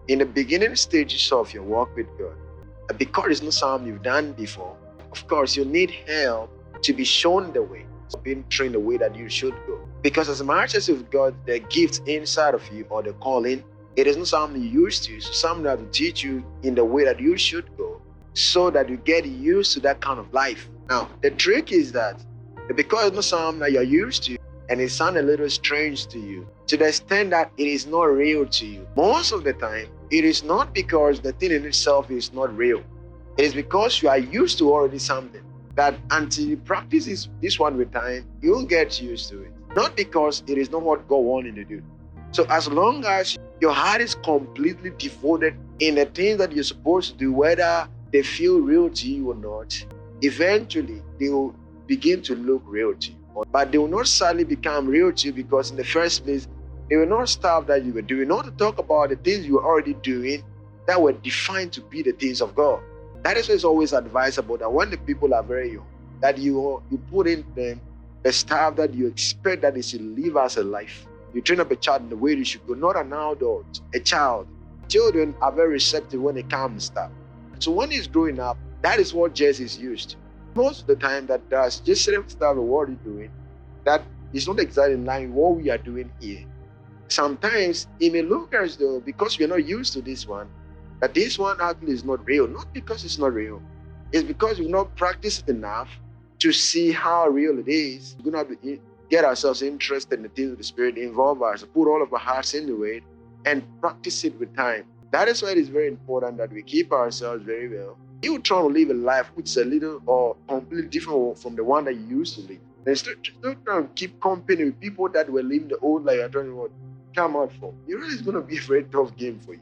in the beginning stages of your walk with God, because it's not something you've done before, of course, you need help to be shown the way, being trained the way that you should go. Because as much as you've got the gifts inside of you or the calling, it is not something you used to. So something that will teach you in the way that you should go so that you get used to that kind of life. Now, the trick is that because it's not something that you're used to and it sounds a little strange to you, to the extent that it is not real to you, most of the time, it is not because the thing in itself is not real. It is because you are used to already something that until you practice this one with time, you'll get used to it. Not because it is not what God wanted to do. So as long as your heart is completely devoted in the things that you're supposed to do, whether they feel real to you or not, eventually they will begin to look real to you. But they will not suddenly become real to you because in the first place, they were not stuff that you were doing. Not to talk about the things you were already doing that were defined to be the things of God. That is why it's always advisable that when the people are very young, that you put in them the stuff that you expect that they should live as a life. You train up a child in the way they should go, not an adult, a child. Children are very receptive when they come and stuff. So when he's growing up, that is what Jess is used to. Most of the time that does just certain stuff of what he's doing, that is not exactly in line with what we are doing here. Sometimes it may look as though because we're not used to this one, that this one actually is not real. Not because it's not real. It's because we've not practiced enough to see how real it is. We're going to have to get ourselves interested in the things of the Spirit, involve ourselves, put all of our hearts into it, and practice it with time. That is why it is very important that we keep ourselves very well. You try to live a life which is a little or completely different from the one that you used to live. And still trying to keep company with people that were living the old life you're trying to come out from. It really is going to be a very tough game for you.